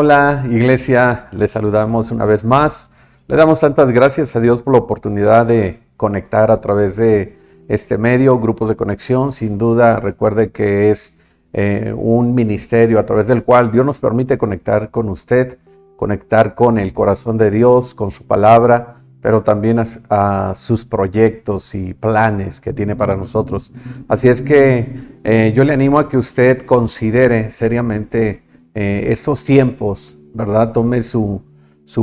Hola, iglesia, les saludamos una vez más. Le damos tantas gracias a Dios por la oportunidad de conectar a través de este medio, grupos de conexión. Sin duda, recuerde que es un ministerio a través del cual Dios nos permite conectar con usted, conectar con el corazón de Dios, con su palabra, pero también a sus proyectos y planes que tiene para nosotros. Así es que yo le animo a que usted considere seriamente estos tiempos, ¿verdad? Tome su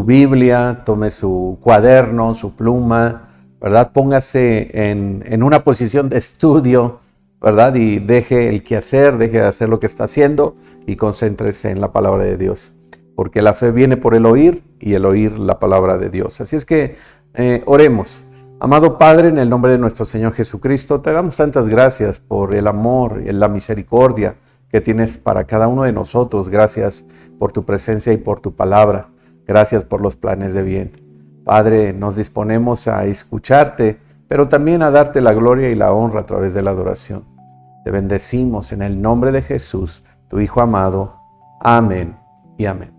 Biblia, tome su cuaderno, su pluma, ¿verdad? Póngase en una posición de estudio, ¿verdad? Y deje el quehacer, deje de hacer lo que está haciendo y concéntrese en la palabra de Dios. Porque la fe viene por el oír y el oír la palabra de Dios. Así es que oremos. Amado Padre, en el nombre de nuestro Señor Jesucristo, te damos tantas gracias por el amor y la misericordia que tienes para cada uno de nosotros. Gracias por tu presencia y por tu palabra. Gracias por los planes de bien. Padre, nos disponemos a escucharte, pero también a darte la gloria y la honra a través de la adoración. Te bendecimos en el nombre de Jesús, tu Hijo amado. Amén y amén.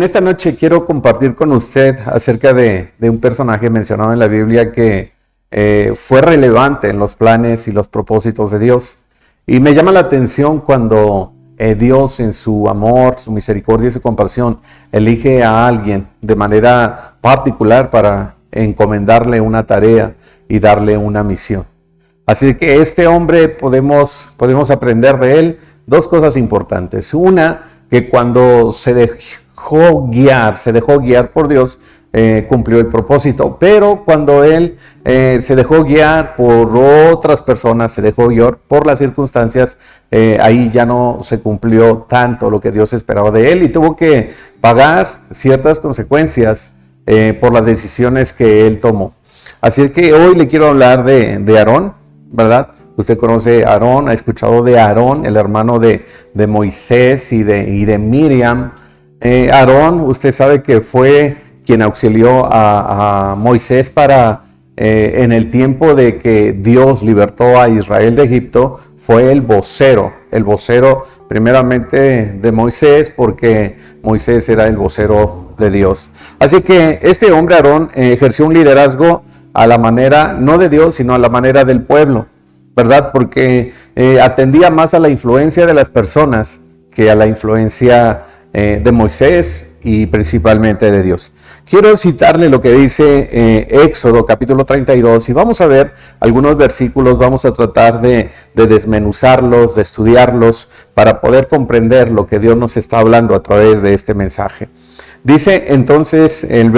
En esta noche quiero compartir con usted acerca de un personaje mencionado en la Biblia que fue relevante en los planes y los propósitos de Dios. Y me llama la atención cuando Dios en su amor, su misericordia y su compasión elige a alguien de manera particular para encomendarle una tarea. y darle una misión. Así que este hombre podemos aprender de él dos cosas importantes. Una, que cuando se dejó guiar por Dios, cumplió el propósito, pero cuando él se dejó guiar por otras personas, se dejó guiar por las circunstancias, ahí ya no se cumplió tanto lo que Dios esperaba de él y tuvo que pagar ciertas consecuencias por las decisiones que él tomó. Así es que hoy le quiero hablar de Aarón, ¿verdad? Usted conoce a Aarón, ha escuchado de Aarón, el hermano de Moisés y de Miriam. Aarón, usted sabe que fue quien auxilió a Moisés para, en el tiempo de que Dios libertó a Israel de Egipto, fue el vocero primeramente de Moisés, porque Moisés era el vocero de Dios. Así que este hombre, Aarón, ejerció un liderazgo a la manera, no de Dios, sino a la manera del pueblo, ¿verdad? Porque atendía más a la influencia de las personas que a la influencia de Moisés y principalmente de Dios. Quiero citarle lo que dice Éxodo capítulo 32 y vamos a ver algunos versículos, vamos a tratar de desmenuzarlos, de estudiarlos para poder comprender lo que Dios nos está hablando a través de este mensaje. Dice entonces el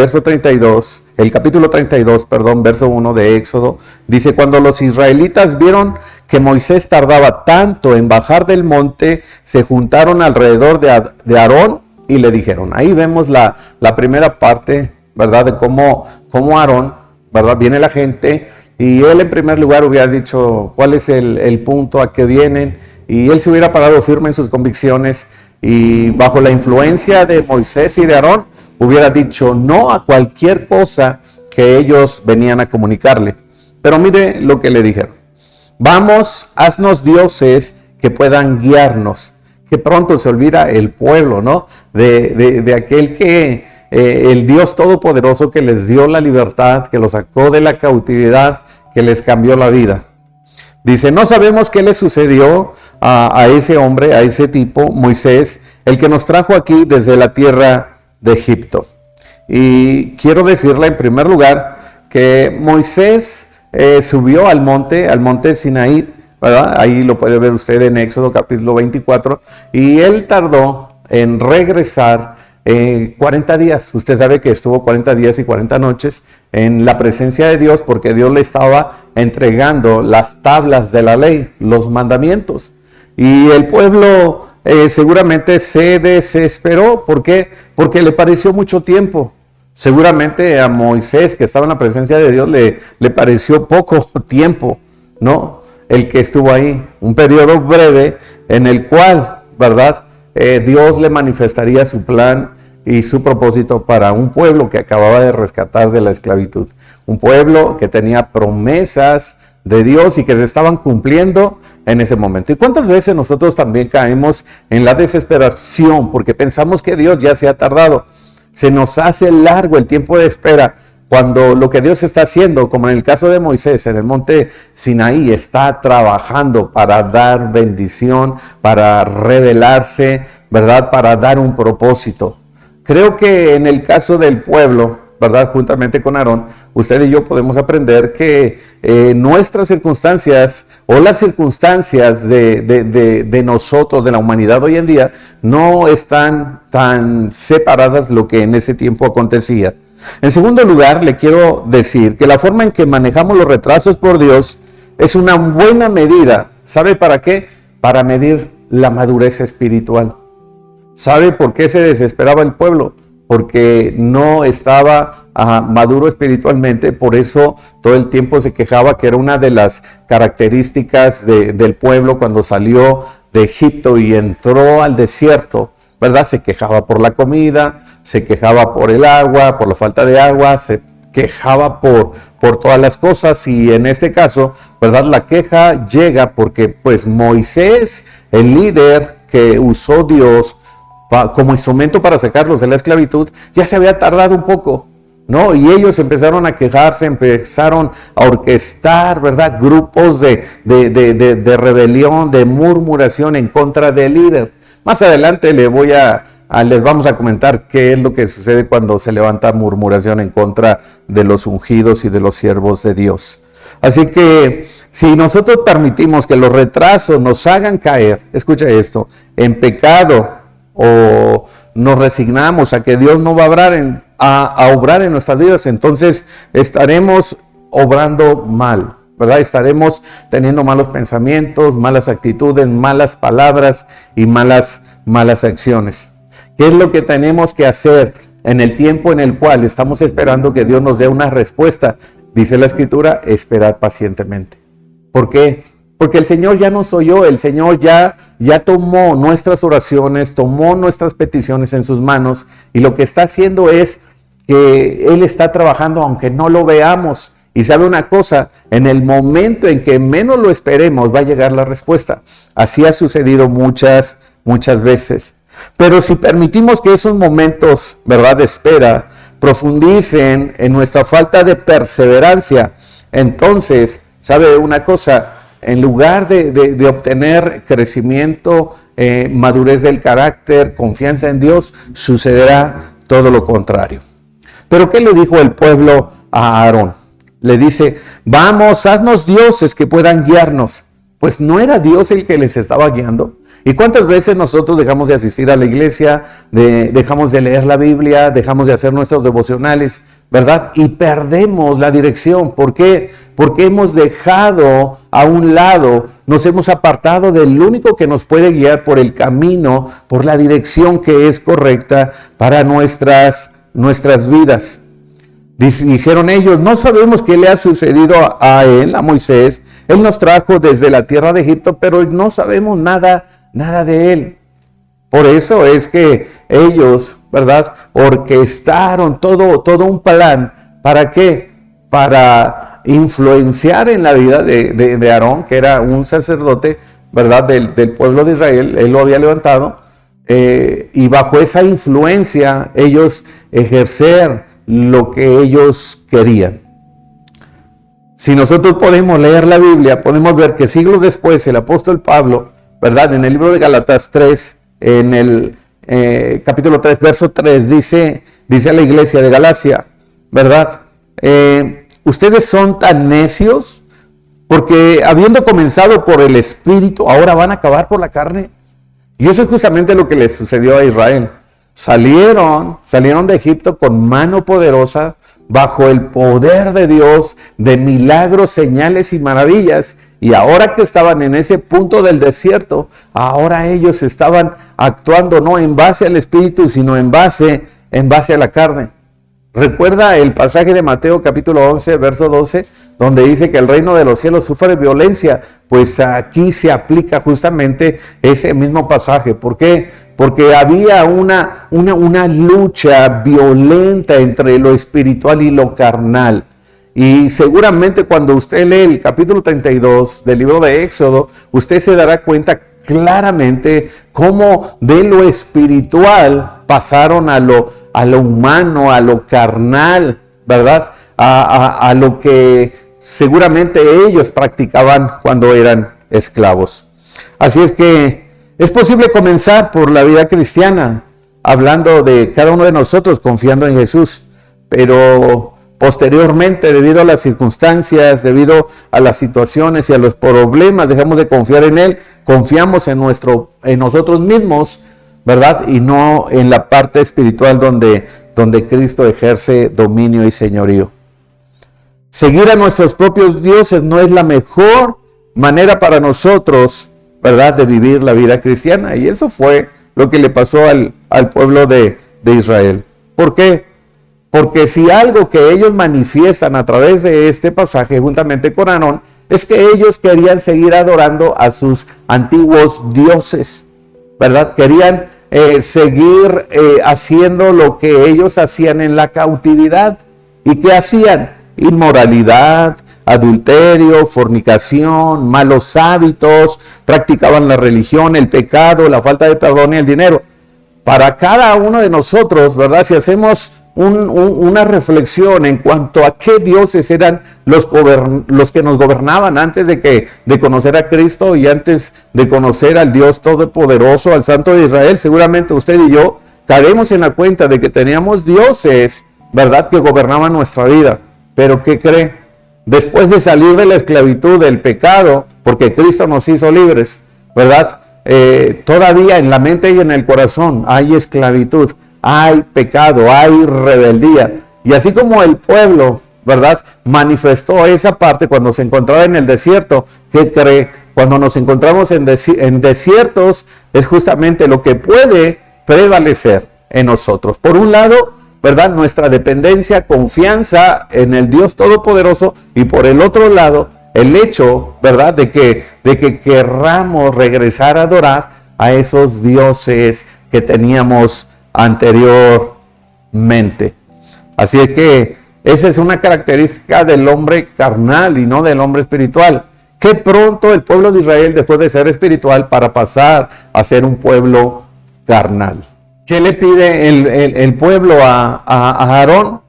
capítulo 32, verso 1 de Éxodo, dice: cuando los israelitas vieron que Moisés tardaba tanto en bajar del monte, se juntaron alrededor de Aarón y le dijeron. Ahí vemos la primera parte, ¿verdad? De cómo Aarón, ¿verdad? Viene la gente y él en primer lugar hubiera dicho cuál es el punto, a qué vienen, y él se hubiera parado firme en sus convicciones y bajo la influencia de Moisés y de Aarón hubiera dicho no a cualquier cosa que ellos venían a comunicarle. Pero mire lo que le dijeron: vamos, haznos dioses que puedan guiarnos. Que pronto se olvida el pueblo, ¿no? De aquel que, el Dios Todopoderoso que les dio la libertad, que los sacó de la cautividad, que les cambió la vida. Dice: no sabemos qué le sucedió a ese hombre, a ese tipo, Moisés, el que nos trajo aquí desde la tierra de Egipto. Y quiero decirle en primer lugar que Moisés subió al monte Sinaí, ¿verdad? Ahí lo puede ver usted en Éxodo capítulo 24, y él tardó en regresar 40 días. Usted sabe que estuvo 40 días y 40 noches en la presencia de Dios porque Dios le estaba entregando las tablas de la ley, los mandamientos. Y el pueblo seguramente se desesperó. ¿Por qué? Porque le pareció mucho tiempo. Seguramente a Moisés, que estaba en la presencia de Dios, le pareció poco tiempo, ¿no? El que estuvo ahí, un periodo breve en el cual, ¿verdad? Dios le manifestaría su plan y su propósito para un pueblo que acababa de rescatar de la esclavitud. Un pueblo que tenía promesas de Dios y que se estaban cumpliendo en ese momento. ¿Y cuántas veces nosotros también caemos en la desesperación porque pensamos que Dios ya se ha tardado? Se nos hace largo el tiempo de espera, cuando lo que Dios está haciendo, como en el caso de Moisés en el monte Sinaí, está trabajando para dar bendición, para revelarse, ¿verdad? Para dar un propósito. Creo que en el caso del pueblo, ¿verdad? Juntamente con Aarón, usted y yo podemos aprender que nuestras circunstancias o las circunstancias de nosotros, de la humanidad hoy en día, no están tan separadas lo que en ese tiempo acontecía. En segundo lugar, le quiero decir que la forma en que manejamos los retrasos por Dios es una buena medida. ¿Sabe para qué? Para medir la madurez espiritual. ¿Sabe por qué se desesperaba el pueblo? Porque no estaba maduro espiritualmente, por eso todo el tiempo se quejaba, que era una de las características del pueblo cuando salió de Egipto y entró al desierto, ¿verdad? Se quejaba por la comida, se quejaba por el agua, por la falta de agua, se quejaba por todas las cosas, y en este caso, ¿verdad? La queja llega porque pues Moisés, el líder que usó Dios como instrumento para sacarlos de la esclavitud, ya se había tardado un poco, ¿no? Y ellos empezaron a quejarse, empezaron a orquestar, ¿verdad? Grupos de rebelión, de murmuración en contra del líder. Más adelante les vamos a comentar qué es lo que sucede cuando se levanta murmuración en contra de los ungidos y de los siervos de Dios. Así que si nosotros permitimos que los retrasos nos hagan caer, escucha esto, en pecado, o nos resignamos a que Dios no va a obrar en nuestras vidas, entonces estaremos obrando mal, ¿verdad? Estaremos teniendo malos pensamientos, malas actitudes, malas palabras y malas acciones. ¿Qué es lo que tenemos que hacer en el tiempo en el cual estamos esperando que Dios nos dé una respuesta? Dice la Escritura, esperar pacientemente. ¿Por qué? Porque el Señor ya nos oyó, el Señor ya tomó nuestras oraciones, tomó nuestras peticiones en sus manos, y lo que está haciendo es que Él está trabajando aunque no lo veamos. Y sabe una cosa, en el momento en que menos lo esperemos va a llegar la respuesta. Así ha sucedido muchas veces. Pero si permitimos que esos momentos, ¿verdad?, de espera profundicen en nuestra falta de perseverancia, entonces, ¿sabe una cosa? En lugar de obtener crecimiento, madurez del carácter, confianza en Dios, sucederá todo lo contrario. Pero ¿qué le dijo el pueblo a Aarón? Le dice, vamos, haznos dioses que puedan guiarnos. Pues no era Dios el que les estaba guiando. ¿Y cuántas veces nosotros dejamos de asistir a la iglesia, dejamos de leer la Biblia, dejamos de hacer nuestros devocionales, ¿verdad? Y perdemos la dirección. ¿Por qué? Porque hemos dejado a un lado, nos hemos apartado del único que nos puede guiar por el camino, por la dirección que es correcta para nuestras vidas. Dijeron ellos, no sabemos qué le ha sucedido a él, a Moisés. Él nos trajo desde la tierra de Egipto, pero no sabemos nada de él. Por eso es que ellos, ¿verdad?, orquestaron todo un plan. ¿Para qué? Para influenciar en la vida de Aarón, que era un sacerdote, ¿verdad?, del pueblo de Israel. Él lo había levantado, y bajo esa influencia ellos ejercer lo que ellos querían. Si nosotros podemos leer la Biblia, podemos ver que siglos después el apóstol Pablo, ¿verdad?, en el libro de Gálatas 3, en el capítulo 3, verso 3, dice a la iglesia de Galacia, ¿verdad? Ustedes son tan necios porque habiendo comenzado por el Espíritu, ahora van a acabar por la carne. Y eso es justamente lo que les sucedió a Israel. Salieron de Egipto con mano poderosa, bajo el poder de Dios, de milagros, señales y maravillas. Y ahora que estaban en ese punto del desierto, ahora ellos estaban actuando no en base al Espíritu, sino en base a la carne. ¿Recuerda el pasaje de Mateo capítulo 11, verso 12, donde dice que el reino de los cielos sufre violencia? Pues aquí se aplica justamente ese mismo pasaje. ¿Por qué? Porque había una lucha violenta entre lo espiritual y lo carnal. Y seguramente cuando usted lee el capítulo 32 del libro de Éxodo, usted se dará cuenta claramente cómo de lo espiritual pasaron a lo humano, a lo carnal, ¿verdad? A lo que seguramente ellos practicaban cuando eran esclavos. Así es que es posible comenzar por la vida cristiana, hablando de cada uno de nosotros, confiando en Jesús, pero posteriormente, debido a las circunstancias, debido a las situaciones y a los problemas, dejamos de confiar en Él, confiamos en nosotros mismos, ¿verdad? Y no en la parte espiritual donde Cristo ejerce dominio y señorío. Seguir a nuestros propios dioses no es la mejor manera para nosotros, ¿verdad?, de vivir la vida cristiana. Y eso fue lo que le pasó al pueblo de Israel. ¿Por qué? Porque si algo que ellos manifiestan a través de este pasaje, juntamente con Aarón, es que ellos querían seguir adorando a sus antiguos dioses, ¿verdad? Querían seguir haciendo lo que ellos hacían en la cautividad. ¿Y qué hacían? Inmoralidad, adulterio, fornicación, malos hábitos, practicaban la religión, el pecado, la falta de perdón y el dinero. Para cada uno de nosotros, ¿verdad? Si hacemos una reflexión en cuanto a qué dioses eran los que nos gobernaban antes de conocer a Cristo y antes de conocer al Dios Todopoderoso, al Santo de Israel, seguramente usted y yo caeremos en la cuenta de que teníamos dioses, ¿verdad?, que gobernaban nuestra vida. Pero ¿qué cree? después de salir de la esclavitud del pecado, porque Cristo nos hizo libres, ¿verdad? Todavía en la mente y en el corazón hay esclavitud, hay pecado, hay rebeldía. Y así como el pueblo, ¿verdad?, manifestó esa parte cuando se encontraba en el desierto, ¿qué cree? Cuando nos encontramos en desiertos es justamente lo que puede prevalecer en nosotros. Por un lado, ¿verdad?, nuestra dependencia, confianza en el Dios Todopoderoso, y por el otro lado, el hecho, ¿verdad?, de que querramos regresar a adorar a esos dioses que teníamos anteriormente. Así es que esa es una característica del hombre carnal y no del hombre espiritual. Que pronto el pueblo de Israel dejó de ser espiritual para pasar a ser un pueblo carnal. ¿Qué le pide el pueblo a Aarón?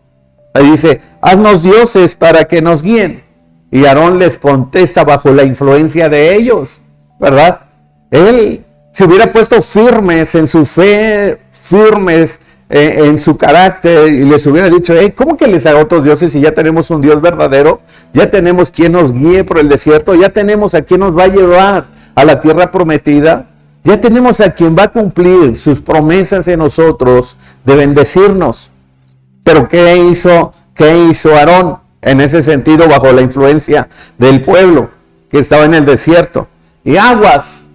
Le dice, haznos dioses para que nos guíen. Y Aarón les contesta bajo la influencia de ellos, ¿verdad? Él se hubiera puesto firmes en su fe, firmes en su carácter, y les hubiera dicho, ¿cómo que les hago otros dioses si ya tenemos un Dios verdadero? Ya tenemos quien nos guíe por el desierto, ya tenemos a quien nos va a llevar a la tierra prometida, ya tenemos a quien va a cumplir sus promesas en nosotros de bendecirnos. Pero ¿qué hizo Aarón en ese sentido bajo la influencia del pueblo que estaba en el desierto? Y aguas,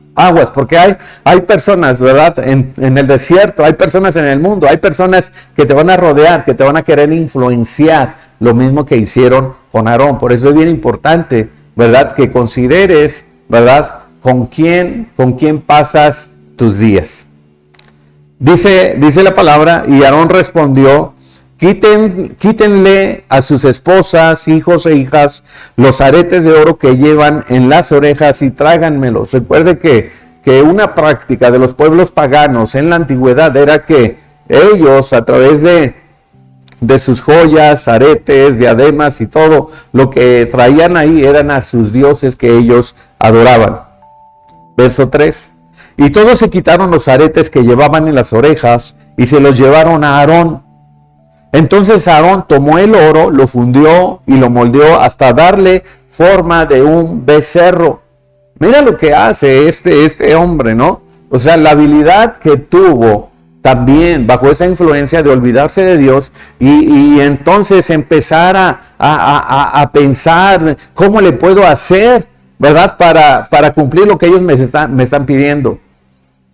porque hay personas, ¿verdad?, en el desierto, hay personas en el mundo, hay personas que te van a rodear, que te van a querer influenciar, lo mismo que hicieron con Aarón. Por eso es bien importante, ¿verdad?, que consideres, ¿verdad?, con quién pasas tus días. Dice la palabra, y Aarón respondió, quítenle a sus esposas, hijos e hijas los aretes de oro que llevan en las orejas y tráiganmelos. Recuerde que una práctica de los pueblos paganos en la antigüedad era que ellos, a través de sus joyas, aretes, diademas y todo lo que traían ahí, eran a sus dioses que ellos adoraban. Verso 3. Y todos se quitaron los aretes que llevaban en las orejas y se los llevaron a Aarón. Entonces Aarón tomó el oro, lo fundió y lo moldeó hasta darle forma de un becerro. Mira lo que hace este hombre, ¿no? O sea, la habilidad que tuvo también bajo esa influencia de olvidarse de Dios y entonces empezar a pensar cómo le puedo hacer, ¿verdad?, para cumplir lo que ellos me están pidiendo.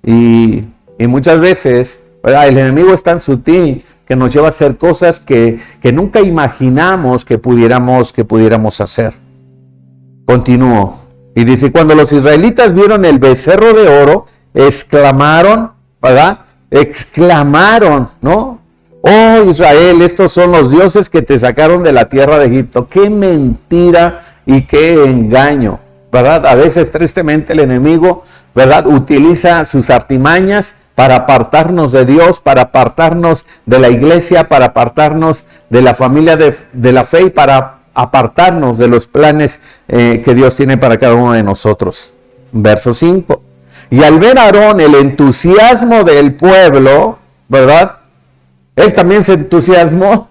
Y muchas veces, ¿verdad?, el enemigo es tan sutil que nos lleva a hacer cosas que nunca imaginamos que pudiéramos hacer. Continúo. Y dice, cuando los israelitas vieron el becerro de oro, exclamaron, ¿verdad? Exclamaron, ¿no? Oh Israel, estos son los dioses que te sacaron de la tierra de Egipto. ¡Qué mentira y qué engaño! ¿Verdad? A veces tristemente el enemigo, ¿verdad?, utiliza sus artimañas para apartarnos de Dios, para apartarnos de la iglesia, para apartarnos de la familia de la fe y para apartarnos de los planes que Dios tiene para cada uno de nosotros. Verso 5. Y al ver a Aarón el entusiasmo del pueblo, ¿verdad?, él también se entusiasmó.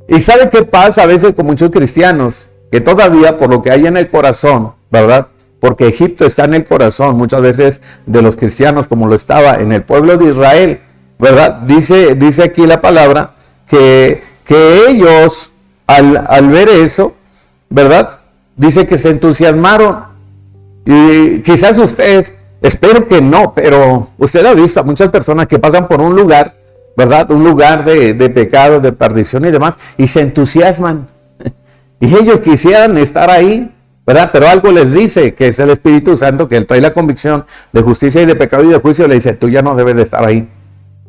¿Y sabe qué pasa a veces con muchos cristianos? Que todavía por lo que hay en el corazón, ¿verdad?, porque Egipto está en el corazón muchas veces de los cristianos, como lo estaba en el pueblo de Israel, ¿verdad? Dice aquí la palabra que ellos al ver eso, ¿verdad?, dice que se entusiasmaron. Y quizás usted, espero que no, pero usted ha visto a muchas personas que pasan por un lugar, ¿verdad?, un lugar de pecado, de perdición y demás, y se entusiasman. Y ellos quisieran estar ahí, ¿verdad? Pero algo les dice, que es el Espíritu Santo, que él trae la convicción de justicia y de pecado y de juicio, le dice, tú ya no debes de estar ahí.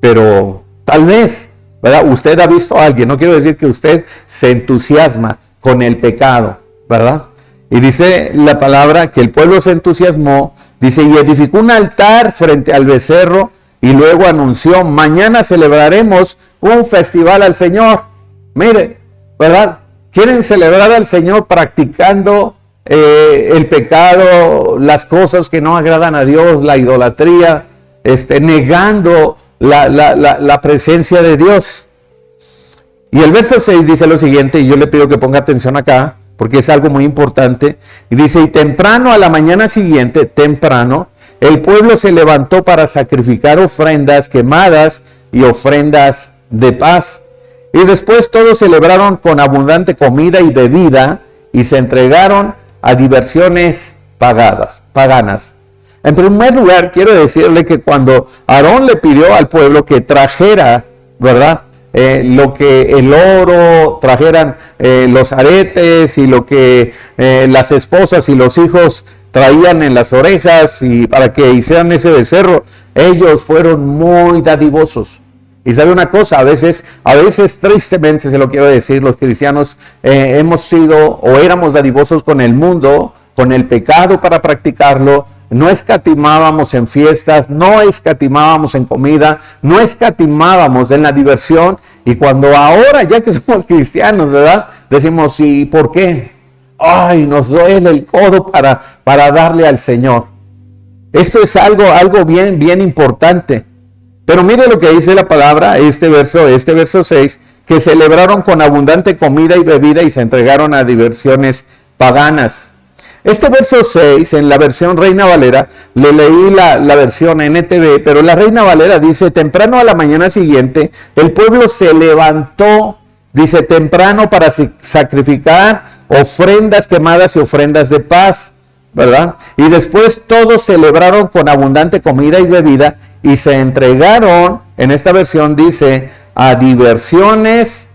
Pero tal vez, ¿verdad?, usted ha visto a alguien, no quiero decir que usted se entusiasma con el pecado, ¿verdad? Y dice la palabra que el pueblo se entusiasmó, dice, y edificó un altar frente al becerro, y luego anunció, mañana celebraremos un festival al Señor. Mire, ¿verdad? Quieren celebrar al Señor practicando el pecado, las cosas que no agradan a Dios, la idolatría, negando la presencia de Dios. Y el verso 6 dice lo siguiente, y yo le pido que ponga atención acá, porque es algo muy importante. Y dice, y temprano a la mañana siguiente, temprano, el pueblo se levantó para sacrificar ofrendas quemadas y ofrendas de paz. Y después todos celebraron con abundante comida y bebida y se entregaron a diversiones paganas. En primer lugar, quiero decirle que cuando Aarón le pidió al pueblo que trajera, ¿verdad? Lo que el oro, trajeran los aretes y lo que las esposas y los hijos traían en las orejas y para que hicieran ese becerro, ellos fueron muy dadivosos. Y sabe una cosa, a veces tristemente se lo quiero decir, los cristianos hemos sido o éramos dadivosos con el mundo, con el pecado para practicarlo. No escatimábamos en fiestas, no escatimábamos en comida, no escatimábamos en la diversión. Y cuando ahora, ya que somos cristianos, ¿verdad? Decimos, ¿y por qué? Ay, nos duele el codo para darle al Señor. Esto es algo bien importante. Pero mire lo que dice la palabra, este verso 6, que celebraron con abundante comida y bebida y se entregaron a diversiones paganas. Este verso 6, en la versión Reina Valera, le leí la versión NTV, pero la Reina Valera dice, temprano a la mañana siguiente, el pueblo se levantó, dice, temprano para sacrificar ofrendas quemadas y ofrendas de paz, ¿verdad? Y después todos celebraron con abundante comida y bebida y se entregaron, en esta versión dice, a diversiones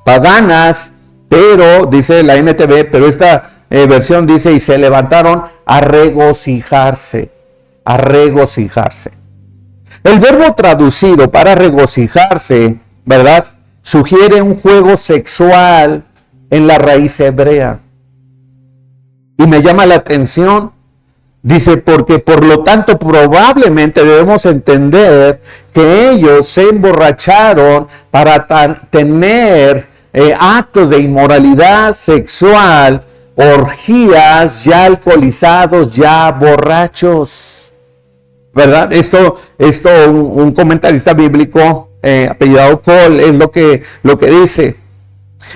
paganas, pero, dice la NTV, pero esta versión dice, y se levantaron a regocijarse, a regocijarse. El verbo traducido para regocijarse, ¿verdad? Sugiere un juego sexual en la raíz hebrea. Y me llama la atención, dice, porque por lo tanto probablemente debemos entender que ellos se emborracharon para tener actos de inmoralidad sexual, orgías, ya alcoholizados, ya borrachos, ¿verdad? Esto un comentarista bíblico apellidado Cole es lo que dice.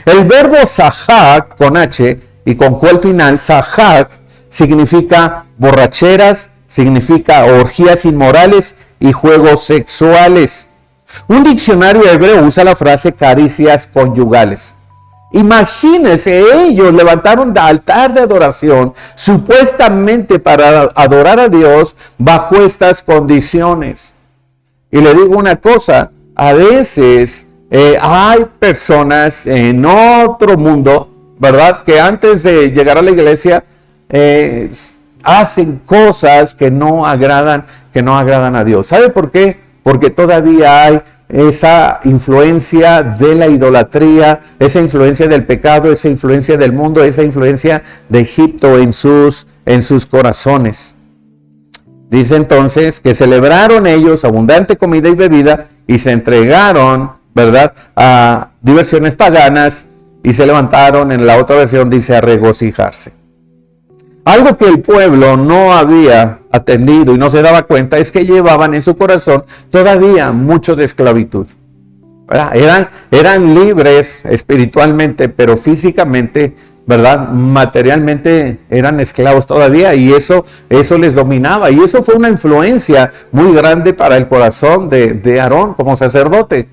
El verbo sahak con H y con Q al final, sahak, significa borracheras, significa orgías inmorales y juegos sexuales. Un diccionario hebreo usa la frase caricias conyugales. Imagínense, ellos levantaron el altar de adoración supuestamente para adorar a Dios bajo estas condiciones. Y le digo una cosa, a veces hay personas en otro mundo, ¿verdad? Que antes de llegar a la iglesia hacen cosas que no agradan a Dios. ¿Sabe por qué? Porque todavía hay esa influencia de la idolatría, esa influencia del pecado, esa influencia del mundo, esa influencia de Egipto en sus corazones. Dice entonces que celebraron ellos abundante comida y bebida y se entregaron, ¿verdad?, a diversiones paganas y se levantaron, en la otra versión dice, a regocijarse. Algo que el pueblo no había atendido y no se daba cuenta es que llevaban en su corazón todavía mucho de esclavitud. ¿Verdad? Eran libres espiritualmente, pero físicamente, ¿verdad? Materialmente eran esclavos todavía y eso les dominaba. Y eso fue una influencia muy grande para el corazón de Aarón como sacerdote.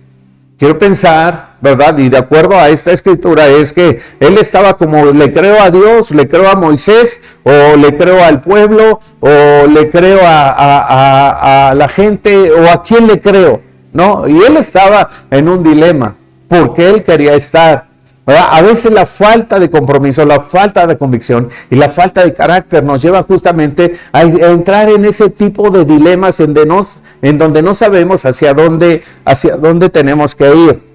Quiero pensar, ¿verdad? Y de acuerdo a esta escritura es que él estaba como, le creo a Dios, le creo a Moisés, o le creo al pueblo, o le creo a la gente, o a quién le creo, ¿no? Y él estaba en un dilema, porque él quería estar, ¿verdad? A veces la falta de compromiso, la falta de convicción y la falta de carácter nos lleva justamente a entrar en ese tipo de dilemas en donde no sabemos hacia dónde tenemos que ir.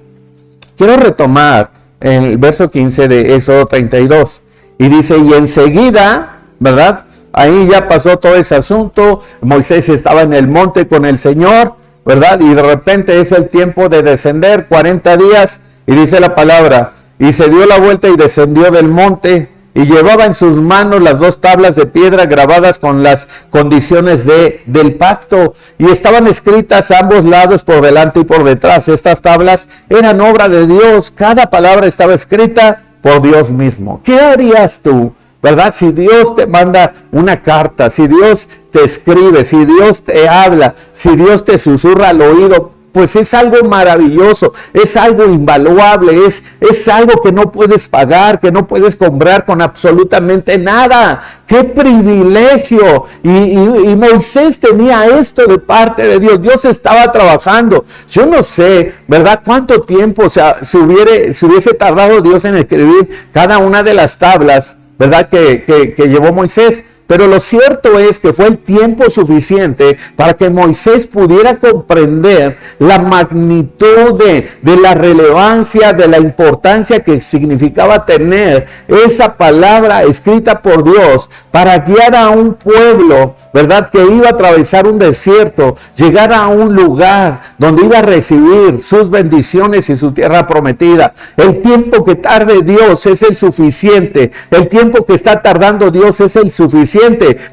Quiero retomar el verso 15 de Éxodo 32 y dice, y enseguida, ¿verdad? Ahí ya pasó todo ese asunto, Moisés estaba en el monte con el Señor, ¿verdad? Y de repente es el tiempo de descender, 40 días, y dice la palabra, y se dio la vuelta y descendió del monte, y llevaba en sus manos las 2 tablas de piedra grabadas con las condiciones del pacto, y estaban escritas a ambos lados, por delante y por detrás. Estas tablas eran obra de Dios, cada palabra estaba escrita por Dios mismo. ¿Qué harías tú, verdad? Si Dios te manda una carta, si Dios te escribe, si Dios te habla, si Dios te susurra al oído, pues es algo maravilloso, es algo invaluable, es algo que no puedes pagar, que no puedes comprar con absolutamente nada. ¡Qué privilegio! Y Moisés tenía esto de parte de Dios. Dios estaba trabajando. Yo no sé, ¿verdad?, cuánto tiempo se hubiese tardado Dios en escribir cada una de las tablas, ¿verdad?, que llevó Moisés. Pero lo cierto es que fue el tiempo suficiente para que Moisés pudiera comprender la magnitud de la relevancia, de la importancia que significaba tener esa palabra escrita por Dios para guiar a un pueblo, ¿verdad?, que iba a atravesar un desierto, llegar a un lugar donde iba a recibir sus bendiciones y su tierra prometida. El tiempo que tarde Dios es el suficiente. El tiempo que está tardando Dios es el suficiente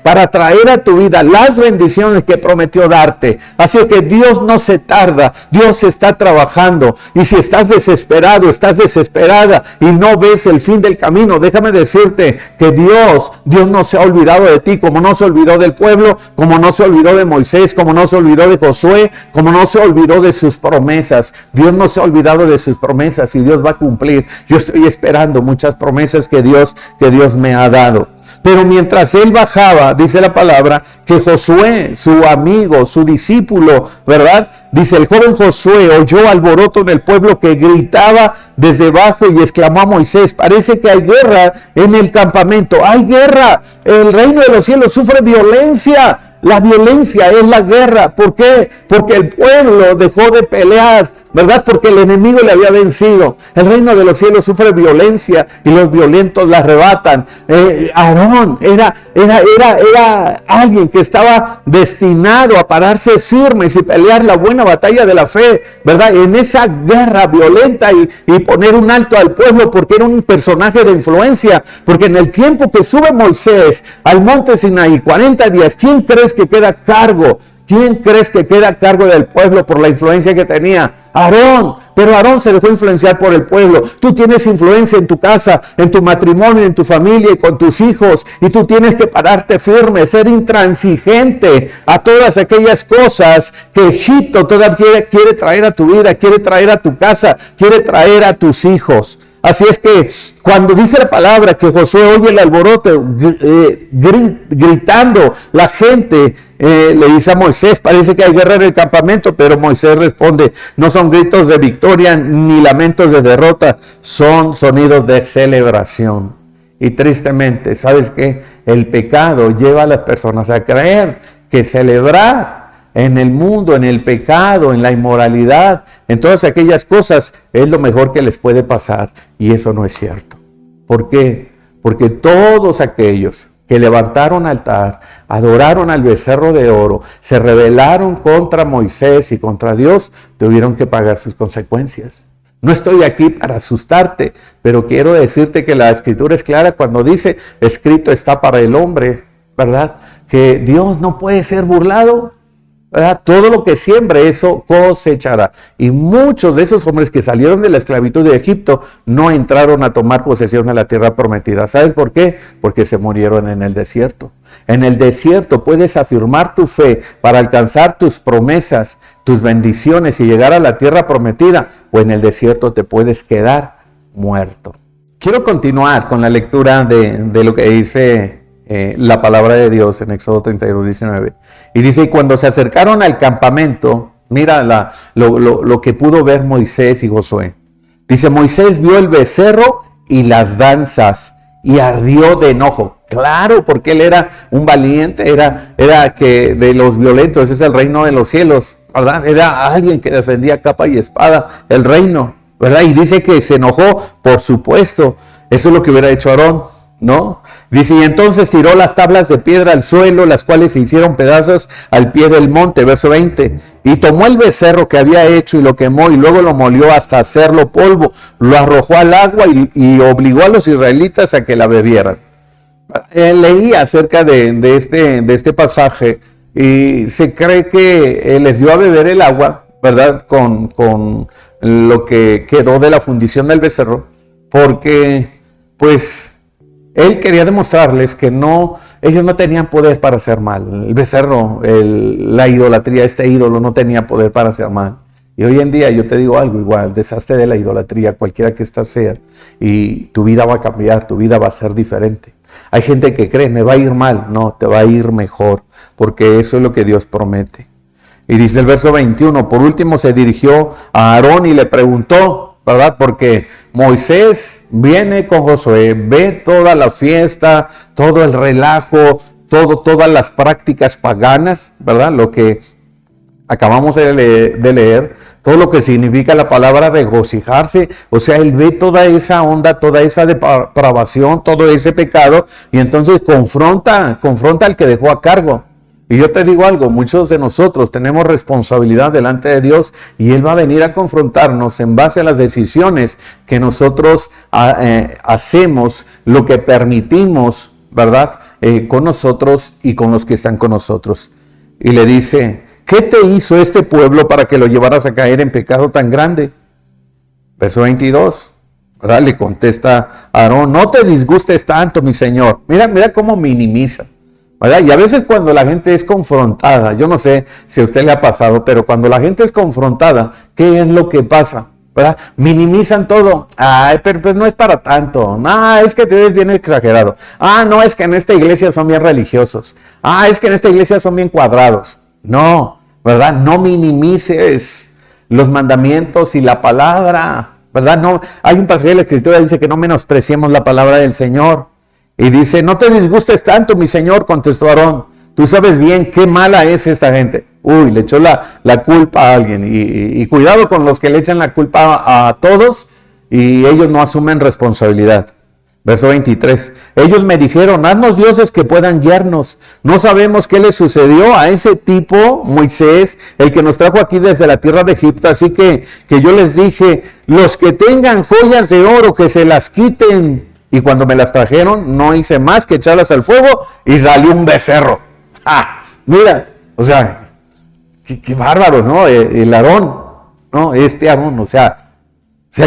para traer a tu vida las bendiciones que prometió darte. Así que Dios no se tarda, Dios está trabajando. Y si estás desesperado, estás desesperada y no ves el fin del camino, déjame decirte que Dios no se ha olvidado de ti, como no se olvidó del pueblo, como no se olvidó de Moisés, como no se olvidó de Josué, como no se olvidó de sus promesas. Dios no se ha olvidado de sus promesas y Dios va a cumplir. Yo estoy esperando muchas promesas que Dios me ha dado. Pero mientras él bajaba, dice la palabra, que Josué, su amigo, su discípulo, ¿verdad?, dice, el joven Josué oyó alboroto en el pueblo que gritaba desde abajo y exclamó a Moisés: parece que hay guerra en el campamento. ¡Hay guerra! El reino de los cielos sufre violencia. La violencia es la guerra. ¿Por qué? Porque el pueblo dejó de pelear, ¿verdad? Porque el enemigo le había vencido. El reino de los cielos sufre violencia y los violentos la arrebatan. Aarón era alguien que estaba destinado a pararse firmes y pelear la buena batalla de la fe, ¿verdad?, en esa guerra violenta y poner un alto al pueblo, porque era un personaje de influencia. Porque en el tiempo que sube Moisés al monte Sinaí, 40 días, ¿quién crees que queda a cargo? ¿Quién crees que queda a cargo del pueblo por la influencia que tenía? Aarón. Pero Aarón se dejó influenciar por el pueblo. Tú tienes influencia en tu casa, en tu matrimonio, en tu familia y con tus hijos. Y tú tienes que pararte firme, ser intransigente a todas aquellas cosas que Egipto todavía quiere traer a tu vida, quiere traer a tu casa, quiere traer a tus hijos. Así es que cuando dice la palabra que Josué oye el alboroto gritando, la gente le dice a Moisés: parece que hay guerra en el campamento. Pero Moisés responde: no son gritos de victoria ni lamentos de derrota, son sonidos de celebración. Y tristemente, ¿sabes qué? El pecado lleva a las personas a creer que celebrar en el mundo, en el pecado, en la inmoralidad, en todas aquellas cosas, es lo mejor que les puede pasar. Y eso no es cierto. ¿Por qué? Porque todos aquellos que levantaron altar, adoraron al becerro de oro, se rebelaron contra Moisés y contra Dios, tuvieron que pagar sus consecuencias. No estoy aquí para asustarte, pero quiero decirte que la Escritura es clara cuando dice: escrito está para el hombre, ¿verdad?, que Dios no puede ser burlado. ¿Verdad? Todo lo que siembre, eso cosechará. Y muchos de esos hombres que salieron de la esclavitud de Egipto no entraron a tomar posesión de la tierra prometida. ¿Sabes por qué? Porque se murieron en el desierto. En el desierto puedes afirmar tu fe para alcanzar tus promesas, tus bendiciones y llegar a la tierra prometida, o en el desierto te puedes quedar muerto. Quiero continuar con la lectura de lo que dice la palabra de Dios en Éxodo 32, 19. Y dice: y cuando se acercaron al campamento, mira lo que pudo ver Moisés y Josué. Dice: Moisés vio el becerro y las danzas y ardió de enojo. Claro, porque él era un valiente, era que de los violentos, ese es el reino de los cielos, ¿verdad? Era alguien que defendía capa y espada el reino, ¿verdad? Y dice que se enojó, por supuesto. Eso es lo que hubiera hecho Aarón. ¿no? Dice, y entonces tiró las tablas de piedra al suelo, las cuales se hicieron pedazos al pie del monte, verso 20, y tomó el becerro que había hecho y lo quemó, y luego lo molió hasta hacerlo polvo, lo arrojó al agua y obligó a los israelitas a que la bebieran. Leí acerca de este pasaje, y se cree que les dio a beber el agua, ¿verdad? Con lo que quedó de la fundición del becerro, porque pues él quería demostrarles que ellos no tenían poder para hacer mal. El becerro, la idolatría, este ídolo no tenía poder para hacer mal. Y hoy en día yo te digo algo igual, deshazte de la idolatría, cualquiera que ésta sea, y tu vida va a cambiar, tu vida va a ser diferente. Hay gente que cree, me va a ir mal. No, te va a ir mejor, porque eso es lo que Dios promete. Y dice el verso 21, por último se dirigió a Aarón y le preguntó, ¿verdad? Porque Moisés viene con Josué, ve toda la fiesta, todo el relajo, todas las prácticas paganas, ¿verdad? Lo que acabamos de leer, todo lo que significa la palabra regocijarse, o sea, él ve toda esa onda, toda esa depravación, todo ese pecado, y entonces confronta al que dejó a cargo. Y yo te digo algo, muchos de nosotros tenemos responsabilidad delante de Dios, y Él va a venir a confrontarnos en base a las decisiones que nosotros hacemos, lo que permitimos, ¿verdad? Con nosotros y con los que están con nosotros. Y le dice, ¿qué te hizo este pueblo para que lo llevaras a caer en pecado tan grande? Verso 22, ¿verdad? Le contesta Aarón, no te disgustes tanto, mi señor. Mira cómo minimiza, ¿verdad? Y a veces cuando la gente es confrontada, yo no sé si a usted le ha pasado, pero cuando la gente es confrontada, ¿qué es lo que pasa? ¿Verdad? Minimizan todo. Ay, pero no es para tanto. Ah, es que te ves bien exagerado. Ah, no, es que en esta iglesia son bien religiosos. Ah, es que en esta iglesia son bien cuadrados. No, ¿verdad? No minimices los mandamientos y la palabra, ¿verdad? No, hay un pasaje de la Escritura que dice que no menospreciemos la palabra del Señor. Y dice, no te disgustes tanto, mi señor, contestó Aarón. Tú sabes bien qué mala es esta gente. Uy, le echó la culpa a alguien. Y cuidado con los que le echan la culpa a todos y ellos no asumen responsabilidad. Verso 23. Ellos me dijeron, haznos dioses que puedan guiarnos. No sabemos qué le sucedió a ese tipo, Moisés, el que nos trajo aquí desde la tierra de Egipto. Así que yo les dije, los que tengan joyas de oro, que se las quiten. Y cuando me las trajeron, no hice más que echarlas al fuego y salió un becerro. ¡Ah! Mira, o sea, qué bárbaro, ¿no? El Aarón, ¿no? Este Aarón, o sea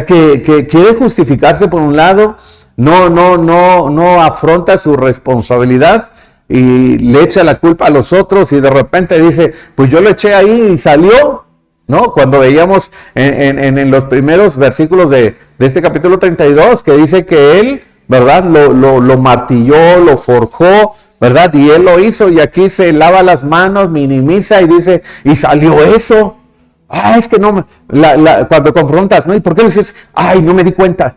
que quiere justificarse por un lado, no afronta su responsabilidad y le echa la culpa a los otros y de repente dice, pues yo lo eché ahí y salió, ¿no? Cuando veíamos en los primeros versículos de este capítulo 32, que dice que él, ¿verdad? Lo martilló, lo forjó, ¿verdad? Y él lo hizo, y aquí se lava las manos, minimiza y dice, y salió eso. Ah, es que no, cuando confrontas, ¿no? ¿Y por qué le dices? Ay, no me di cuenta,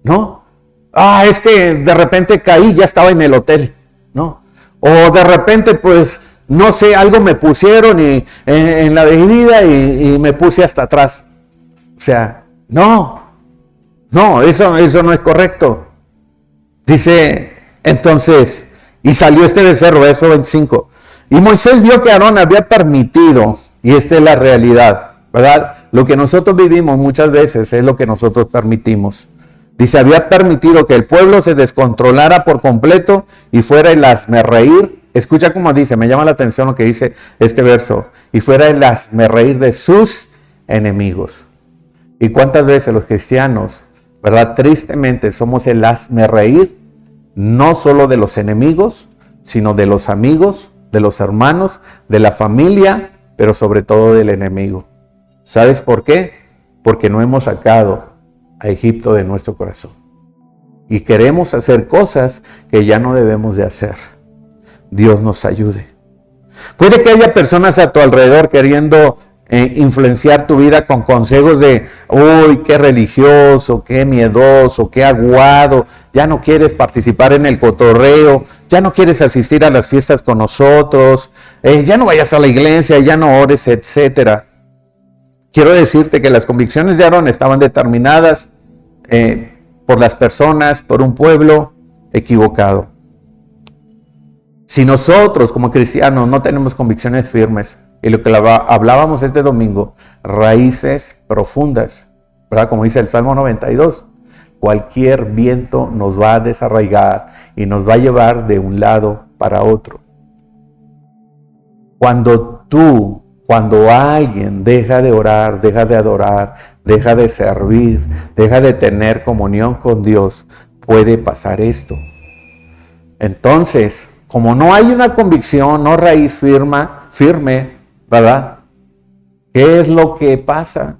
¿no? Ah, es que de repente caí, ya estaba en el hotel, ¿no? O de repente, pues, no sé, algo me pusieron en la bebida y me puse hasta atrás. O sea, no, eso no es correcto. Dice, entonces, y salió este becerro, verso 25. Y Moisés vio que Aarón había permitido, y esta es la realidad, ¿verdad? Lo que nosotros vivimos muchas veces es lo que nosotros permitimos. Dice, había permitido que el pueblo se descontrolara por completo y fuera el hazmerreír. Escucha cómo dice, me llama la atención lo que dice este verso. Y fuera el hazmerreír de sus enemigos. ¿Y cuántas veces los cristianos, verdad, tristemente somos el hazmerreír, no solo de los enemigos, sino de los amigos, de los hermanos, de la familia, pero sobre todo del enemigo? ¿Sabes por qué? Porque no hemos sacado a Egipto de nuestro corazón. Y queremos hacer cosas que ya no debemos de hacer. Dios nos ayude. Puede que haya personas a tu alrededor queriendo influenciar tu vida con consejos de, uy, qué religioso, qué miedoso, qué aguado, ya no quieres participar en el cotorreo, ya no quieres asistir a las fiestas con nosotros, ya no vayas a la iglesia, ya no ores, etcétera. Quiero decirte que las convicciones de Aarón estaban determinadas por las personas, por un pueblo, equivocado. Si nosotros como cristianos no tenemos convicciones firmes, y lo que hablábamos este domingo, raíces profundas, ¿verdad? Como dice el Salmo 92, cualquier viento nos va a desarraigar y nos va a llevar de un lado para otro. Cuando alguien deja de orar, deja de adorar, deja de servir, deja de tener comunión con Dios, puede pasar esto. Entonces, como no hay una convicción, no raíz firme, ¿verdad? ¿Qué es lo que pasa?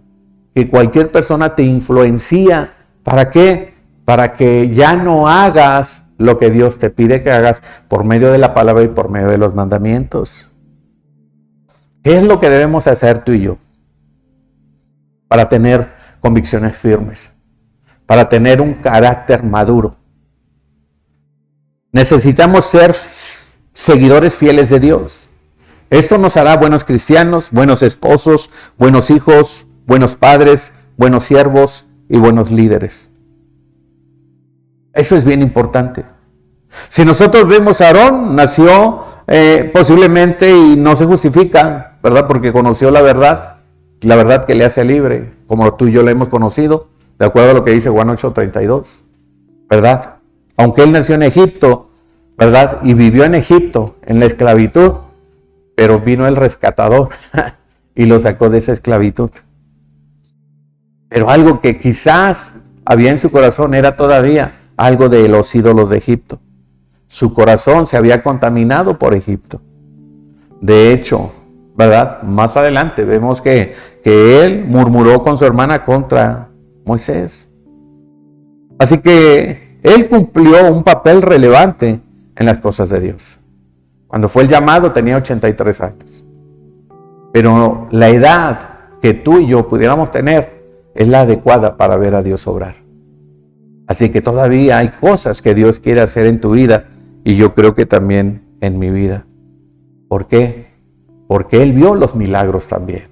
Que cualquier persona te influencia. ¿Para qué? Para que ya no hagas lo que Dios te pide que hagas por medio de la palabra y por medio de los mandamientos. ¿Qué es lo que debemos hacer tú y yo para tener convicciones firmes? Para tener un carácter maduro. Necesitamos ser seguidores fieles de Dios. Esto nos hará buenos cristianos, buenos esposos, buenos hijos, buenos padres, buenos siervos y buenos líderes. Eso es bien importante. Si nosotros vemos a Aarón, nació posiblemente y no se justifica, ¿verdad? Porque conoció la verdad que le hace libre, como tú y yo la hemos conocido, de acuerdo a lo que dice Juan 8:32, ¿verdad? Aunque él nació en Egipto, ¿verdad? Y vivió en Egipto, en la esclavitud, pero vino el rescatador y lo sacó de esa esclavitud. Pero algo que quizás había en su corazón era todavía algo de los ídolos de Egipto. Su corazón se había contaminado por Egipto. De hecho, ¿verdad? Más adelante vemos que él murmuró con su hermana contra Moisés. Así que él cumplió un papel relevante en las cosas de Dios. Cuando fue el llamado tenía 83 años. Pero la edad que tú y yo pudiéramos tener es la adecuada para ver a Dios obrar. Así que todavía hay cosas que Dios quiere hacer en tu vida y yo creo que también en mi vida. ¿Por qué? Porque Él vio los milagros también.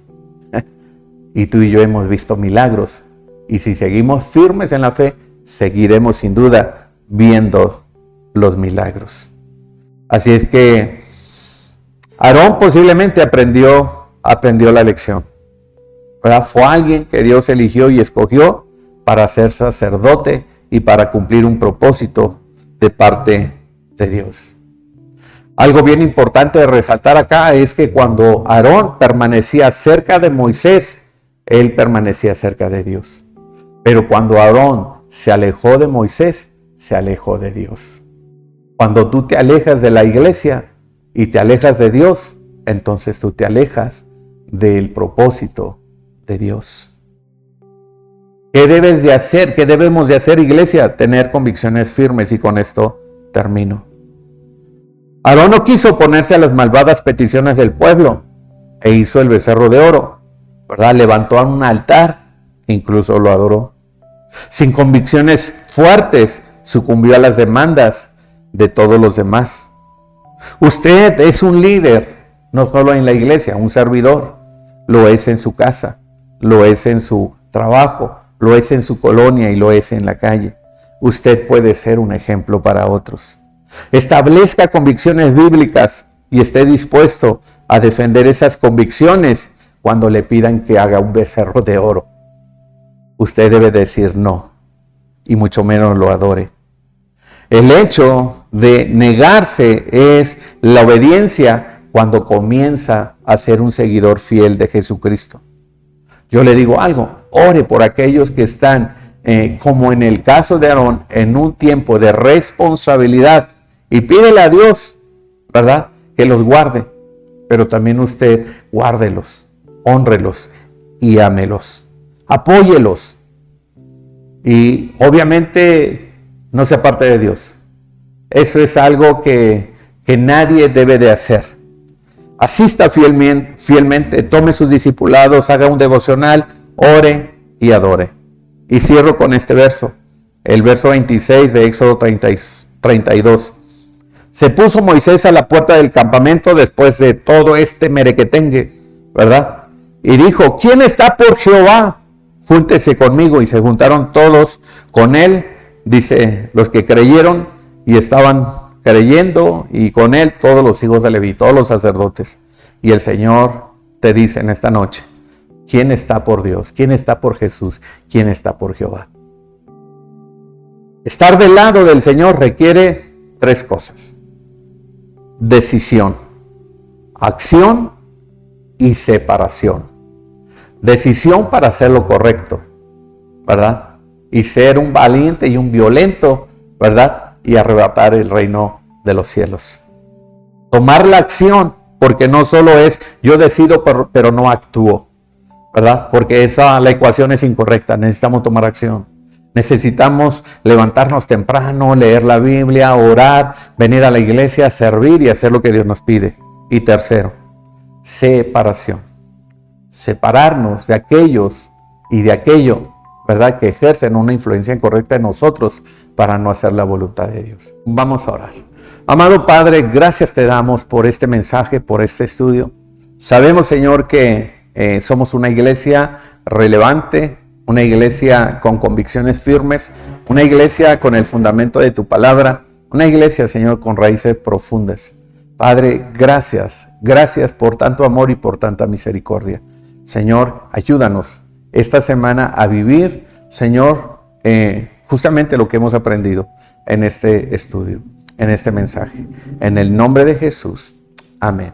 Y tú y yo hemos visto milagros. Y si seguimos firmes en la fe, seguiremos sin duda viendo los milagros. Así es que Aarón posiblemente aprendió la lección, ¿verdad? Fue alguien que Dios eligió y escogió para ser sacerdote y para cumplir un propósito de parte de Dios. Algo bien importante de resaltar acá es que cuando Aarón permanecía cerca de Moisés, él permanecía cerca de Dios. Pero cuando Aarón se alejó de Moisés, se alejó de Dios. Cuando tú te alejas de la iglesia y te alejas de Dios, entonces tú te alejas del propósito de Dios. ¿Qué debes de hacer? ¿Qué debemos de hacer, iglesia? Tener convicciones firmes, y con esto termino. Aarón no quiso oponerse a las malvadas peticiones del pueblo e hizo el becerro de oro, ¿verdad? Levantó un altar, incluso lo adoró. Sin convicciones fuertes, sucumbió a las demandas de todos los demás. Usted es un líder, no solo en la iglesia, un servidor. Lo es en su casa, lo es en su trabajo, lo es en su colonia y lo es en la calle. Usted puede ser un ejemplo para otros. Establezca convicciones bíblicas y esté dispuesto a defender esas convicciones cuando le pidan que haga un becerro de oro. Usted debe decir no, y mucho menos lo adore. El hecho de negarse es la obediencia cuando comienza a ser un seguidor fiel de Jesucristo. Yo le digo algo, ore por aquellos que están, como en el caso de Aarón, en un tiempo de responsabilidad, y pídele a Dios, ¿verdad?, que los guarde, pero también usted guárdelos, hónrelos y ámelos, apóyelos, y obviamente no se aparte de Dios. Eso es algo que nadie debe de hacer. Asista fielmente, tome sus discipulados, haga un devocional, ore y adore. Y cierro con este verso, el verso 26 de Éxodo 32. Se puso Moisés a la puerta del campamento después de todo este merequetengue, ¿verdad? Y dijo, ¿quién está por Jehová? Júntese conmigo. Y se juntaron todos con él, dice, los que creyeron, y estaban creyendo, y con él todos los hijos de Leví, todos los sacerdotes. Y el Señor te dice en esta noche, ¿quién está por Dios? ¿Quién está por Jesús? ¿Quién está por Jehová? Estar del lado del Señor requiere 3 cosas: decisión, acción y separación. Decisión para hacer lo correcto, ¿verdad? Y ser un valiente y un violento, ¿verdad? Y arrebatar el reino de los cielos. Tomar la acción, porque no solo es yo decido pero no actúo, ¿verdad? Porque la ecuación es incorrecta. Necesitamos tomar acción. Necesitamos levantarnos temprano, leer la Biblia, orar, venir a la iglesia, servir y hacer lo que Dios nos pide. Y tercero, separación. Separarnos de aquellos y de aquello, ¿verdad?, que ejercen una influencia incorrecta en nosotros para no hacer la voluntad de Dios. Vamos a orar. Amado Padre, gracias te damos por este mensaje, por este estudio. Sabemos, Señor, que somos una iglesia relevante, una iglesia con convicciones firmes, una iglesia con el fundamento de tu palabra, una iglesia, Señor, con raíces profundas. Padre, gracias por tanto amor y por tanta misericordia. Señor, ayúdanos esta semana a vivir, Señor, justamente lo que hemos aprendido en este estudio, en este mensaje. En el nombre de Jesús. Amén.